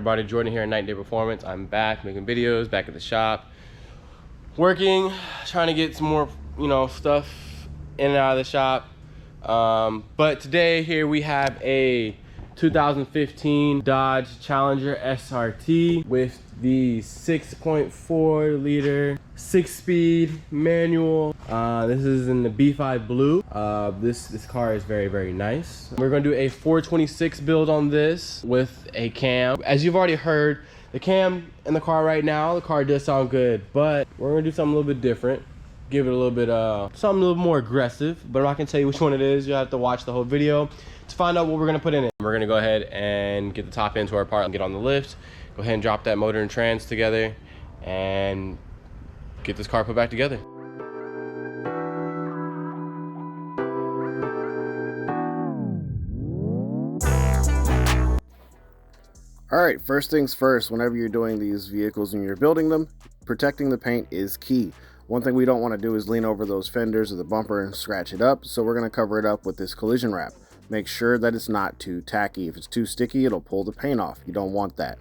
everybody? Jordan here at Night and Day Performance. I'm back making videos, back at the shop, working, trying to get some more, stuff in and out of the shop. But today here we have a 2015 Dodge Challenger SRT with the 6.4 liter 6-speed manual. This is in the B5 blue. This car is very, very nice. We're gonna do a 426 build on this with a cam. As you've already heard, the cam in the car right now, the car does sound good, but we're gonna do something a little bit different. Give it a little bit, something a little more aggressive, but I'm not gonna tell you which one it is. You'll have to watch the whole video to find out what we're gonna put in it. We're gonna go ahead and get the top end to our part and get on the lift. Go ahead and drop that motor and trans together and get this car put back together. All right, first things first, whenever you're doing these vehicles and you're building them, protecting the paint is key. One thing we don't want to do is lean over those fenders or the bumper and scratch it up, so we're going to cover it up with this collision wrap. Make sure that it's not too tacky. If it's too sticky, it'll pull the paint off. You don't want that.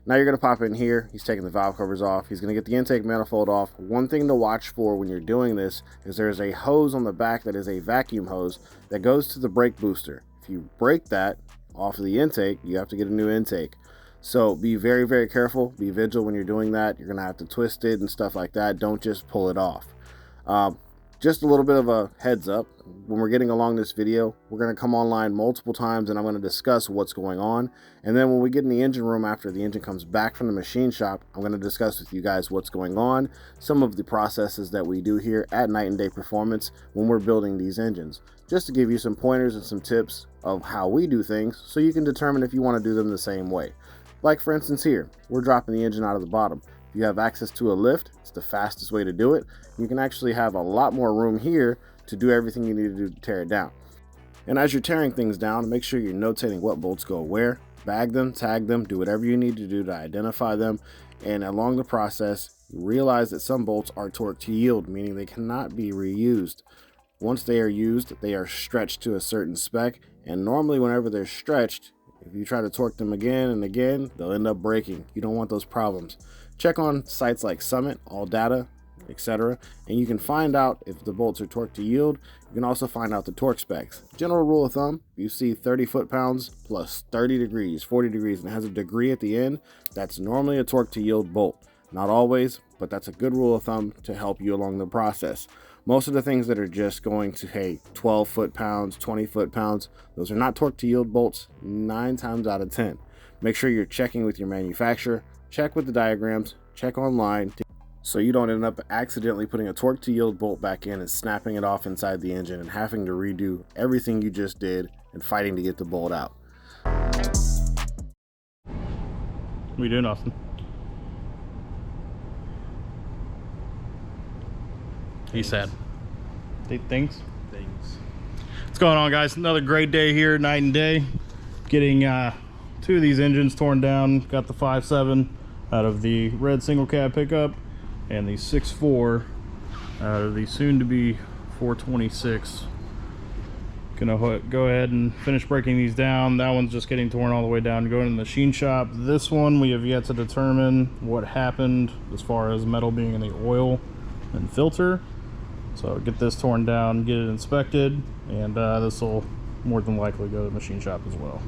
Now you're going to pop in here. He's taking the valve covers off. He's going to get the intake manifold off. One thing to watch for when you're doing this is there's a hose on the back that is a vacuum hose that goes to the brake booster. If you break that off of the intake, you have to get a new intake. So be very, very careful. Be vigilant when you're doing that. You're going to have to twist it and stuff like that. Don't just pull it off. Just a little bit of a heads up. When we're getting along this video, we're going to come online multiple times and I'm going to discuss what's going on. And then when we get in the engine room after the engine comes back from the machine shop, I'm going to discuss with you guys what's going on, some of the processes that we do here at Night and Day Performance when we're building these engines, just to give you some pointers and some tips of how we do things so you can determine if you want to do them the same way. Like for instance here, we're dropping the engine out of the bottom. If you have access to a lift, it's the fastest way to do it. You can actually have a lot more room here to do everything you need to do to tear it down. And as you're tearing things down, make sure you're notating what bolts go where, bag them, tag them, do whatever you need to do to identify them. And along the process, realize that some bolts are torque to yield, meaning they cannot be reused. Once they are used, they are stretched to a certain spec, and normally whenever they're stretched, if you try to torque them again and again, they'll end up breaking. You don't want those problems. Check on sites like Summit, All Data, etc. and you can find out if the bolts are torque to yield. You can also find out the torque specs. General rule of thumb, you see 30 foot-pounds plus 30 degrees, 40 degrees, and it has a degree at the end, that's normally a torque to yield bolt. Not always, but that's a good rule of thumb to help you along the process. Most of the things that are just going to, hey, 12 foot-pounds, 20 foot-pounds, those are not torque to yield bolts 9 times out of 10. Make sure you're checking with your manufacturer, check with the diagrams, check online, so you don't end up accidentally putting a torque to yield bolt back in and snapping it off inside the engine and having to redo everything you just did and fighting to get the bolt out. What are you doing, Austin? He's sad. Things. What's going on, guys? Another great day here, Night and Day. Getting 2 of these engines torn down. Got the 5.7 out of the red single cab pickup and the 6.4 out of the soon-to-be 426. Gonna go ahead and finish breaking these down. That one's just getting torn all the way down to go in the machine shop. This one we have yet to determine what happened as far as metal being in the oil and filter. So get this torn down, get it inspected, and this will more than likely go to the machine shop as well.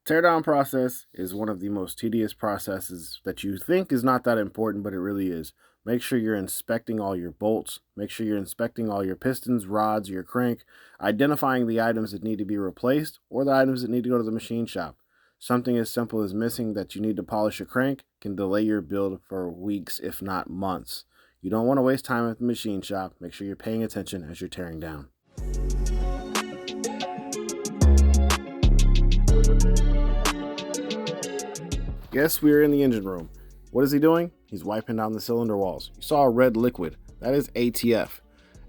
Teardown process is one of the most tedious processes that you think is not that important, but it really is. Make sure you're inspecting all your bolts. Make sure you're inspecting all your pistons, rods, your crank, identifying the items that need to be replaced or the items that need to go to the machine shop. Something as simple as missing that you need to polish a crank can delay your build for weeks, if not months. You don't want to waste time at the machine shop. Make sure you're paying attention as you're tearing down. Yes, we are in the engine room. What is he doing? He's wiping down the cylinder walls. You saw a red liquid. That is ATF.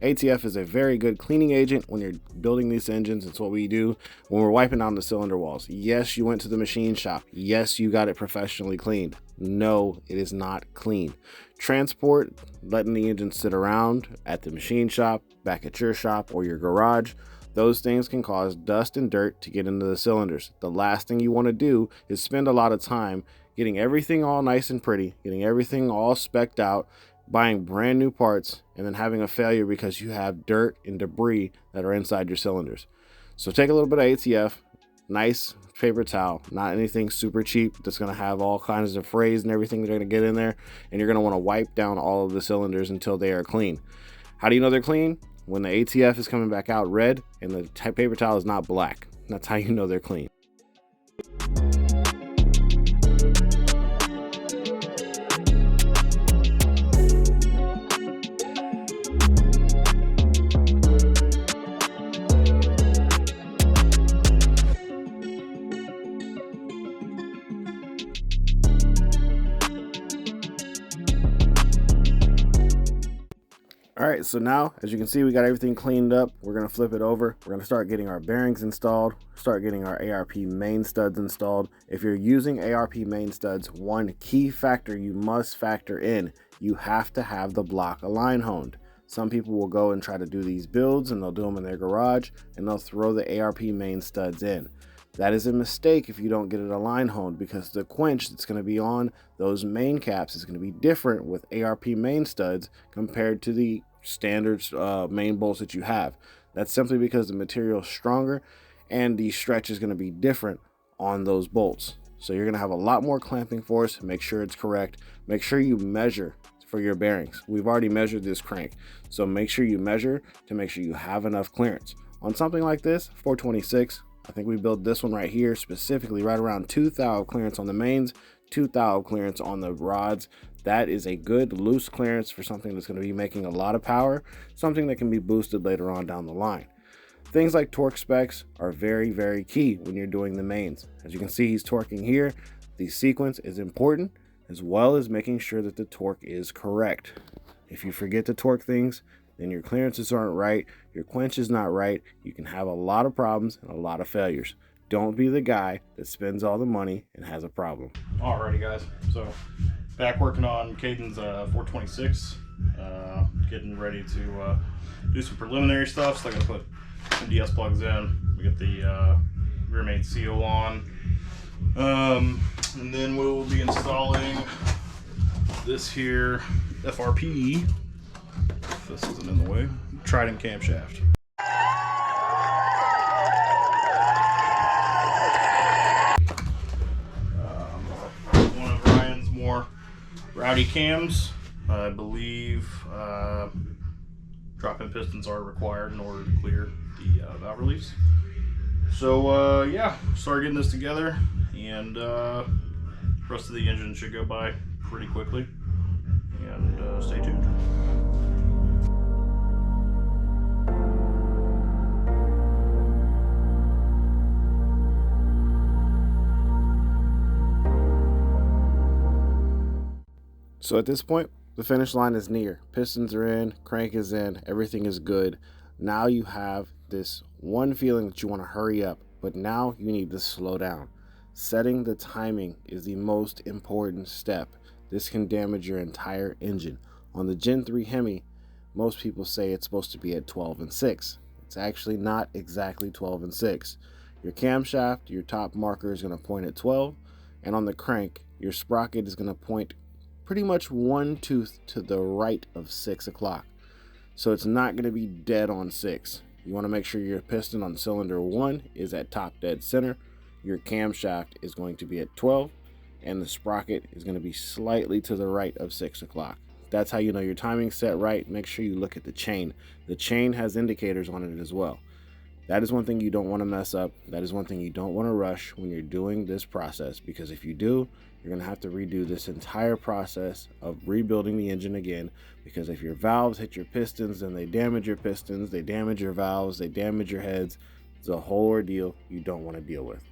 ATF is a very good cleaning agent when you're building these engines. It's what we do when we're wiping down the cylinder walls. Yes, you went to the machine shop. Yes, you got it professionally cleaned. No, it is not clean. Transport, letting the engine sit around at the machine shop, back at your shop or your garage, those things can cause dust and dirt to get into the cylinders. The last thing you want to do is spend a lot of time getting everything all nice and pretty, getting everything all specced out, buying brand new parts, and then having a failure because you have dirt and debris that are inside your cylinders. So take a little bit of ATF, nice paper towel, not anything super cheap that's going to have all kinds of frays and everything that are going to get in there, and you're going to want to wipe down all of the cylinders until they are clean. How do you know they're clean? When the ATF is coming back out red and the paper towel is not black. That's how you know they're clean. All right, so now, as you can see, we got everything cleaned up. We're gonna flip it over. We're gonna start getting our bearings installed, start getting our ARP main studs installed. If you're using ARP main studs, one key factor you must factor in, you have to have the block align honed. Some people will go and try to do these builds and they'll do them in their garage and they'll throw the ARP main studs in. That is a mistake if you don't get it align honed, because the quench that's going to be on those main caps is going to be different with ARP main studs compared to the standard main bolts that you have. That's simply because the material is stronger and the stretch is going to be different on those bolts. So you're going to have a lot more clamping force. Make sure it's correct. Make sure you measure for your bearings. We've already measured this crank, so make sure you measure to make sure you have enough clearance. On something like this 426, I think we built this one right here specifically right around 2 thou clearance on the mains, 2 thou clearance on the rods. That is a good loose clearance for something that's going to be making a lot of power, something that can be boosted later on down the line. Things like torque specs are very, very key when you're doing the mains. As you can see, he's torquing here. The sequence is important, as well as making sure that the torque is correct. If you forget to torque things, then your clearances aren't right, your quench is not right, you can have a lot of problems and a lot of failures. Don't be the guy that spends all the money and has a problem. Alrighty guys, so back working on Caden's 426, getting ready to do some preliminary stuff. So I'm gonna put some DS plugs in, we get the rear main seal on, and then we'll be installing this here FRP, if this isn't in the way, Trident camshaft. One of Ryan's more rowdy cams. I believe drop-in pistons are required in order to clear the valve release. So yeah, start getting this together, and the rest of the engine should go by pretty quickly. And stay tuned. So at this point, the finish line is near. Pistons are in, crank is in, everything is good. Now you have this one feeling that you want to hurry up, but now you need to slow down. Setting the timing is the most important step. This can damage your entire engine. On the Gen 3 Hemi, most people say it's supposed to be at 12 and 6. It's actually not exactly 12 and 6. Your camshaft, your top marker is going to point at 12, and on the crank, your sprocket is going to point pretty much one tooth to the right of 6 o'clock. So it's not going to be dead on 6. You want to make sure your piston on cylinder 1 is at top dead center. Your camshaft is going to be at 12, and the sprocket is going to be slightly to the right of 6 o'clock. That's how you know your timing's set right. Make sure you look at the chain. The chain has indicators on it as well. That is one thing you don't want to mess up. That is one thing you don't want to rush when you're doing this process, because if you do, you're going to have to redo this entire process of rebuilding the engine again, because if your valves hit your pistons, then they damage your pistons, they damage your valves, they damage your heads. It's a whole ordeal you don't want to deal with.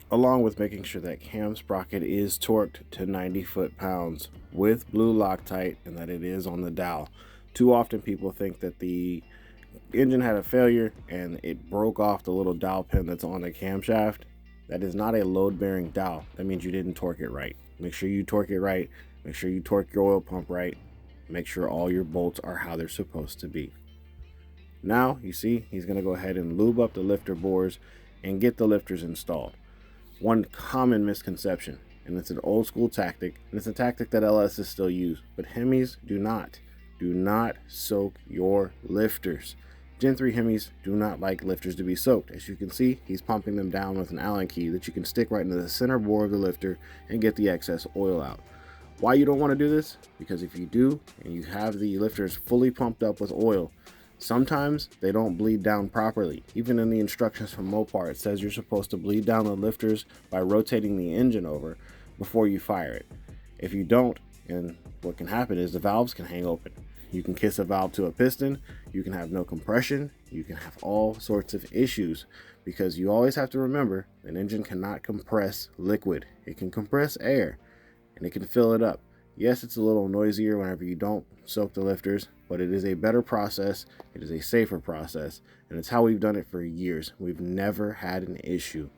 Along with making sure that cam sprocket is torqued to 90 foot-pounds with blue Loctite and that it is on the dowel. Too often people think that the engine had a failure and it broke off the little dowel pin that's on the camshaft. That is not a load bearing dowel. That means you didn't torque it right. Make sure you torque it right. Make sure you torque your oil pump right. Make sure all your bolts are how they're supposed to be. Now you see he's going to go ahead and lube up the lifter bores and get the lifters installed. One common misconception, and it's an old school tactic, and it's a tactic that LSs still use, but Hemis do not. Do not soak your lifters. Gen 3 Hemis do not like lifters to be soaked. As you can see, he's pumping them down with an Allen key that you can stick right into the center bore of the lifter and get the excess oil out. Why you don't want to do this? Because if you do, and you have the lifters fully pumped up with oil, sometimes they don't bleed down properly. Even in the instructions from Mopar, it says you're supposed to bleed down the lifters by rotating the engine over before you fire it. If you don't, and what can happen is the valves can hang open. You can kiss a valve to a piston, you can have no compression, you can have all sorts of issues, because you always have to remember an engine cannot compress liquid. It can compress air and it can fill it up. Yes, it's a little noisier whenever you don't soak the lifters, but it is a better process, it is a safer process, and it's how we've done it for years. We've never had an issue.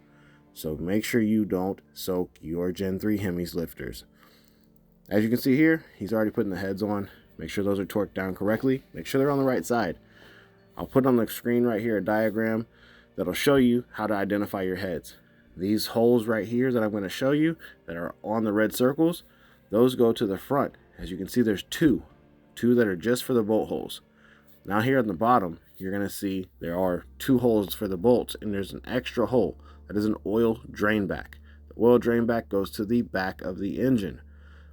So make sure you don't soak your Gen 3 Hemis lifters. As you can see here, he's already putting the heads on. Make sure those are torqued down correctly. Make sure they're on the right side. I'll put on the screen right here a diagram that'll show you how to identify your heads. These holes right here that I'm going to show you that are on the red circles, those go to the front. As you can see, there's two that are just for the bolt holes. Now here on the bottom, you're going to see there are 2 holes for the bolts, and there's an extra hole. That is an oil drain back. The oil drain back goes to the back of the engine.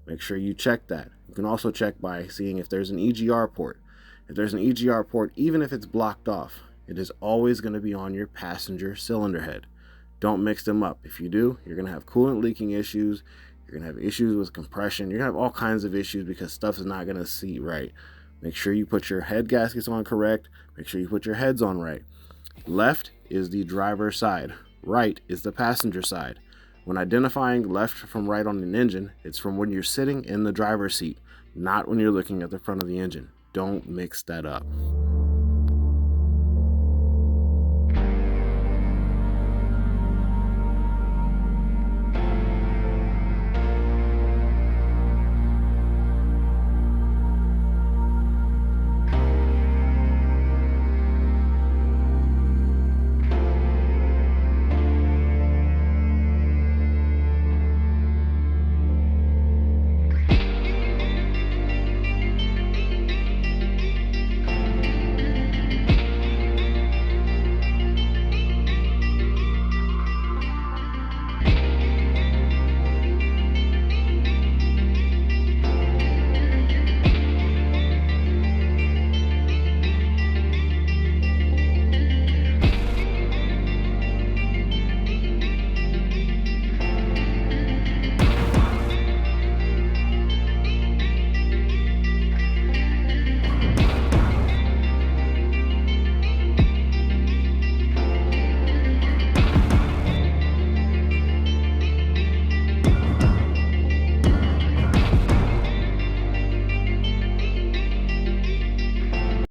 Make sure you check that. You can also check by seeing if there's an EGR port. If there's an EGR port, even if it's blocked off, it is always going to be on your passenger cylinder head. Don't mix them up. If you do, you're going to have coolant leaking issues. You're going to have issues with compression. You're going to have all kinds of issues because stuff is not going to seat right. Make sure you put your head gaskets on correct. Make sure you put your heads on right. Left is the driver's side. Right is the passenger side. When identifying left from right on an engine, it's from when you're sitting in the driver's seat, not when you're looking at the front of the engine. Don't mix that up.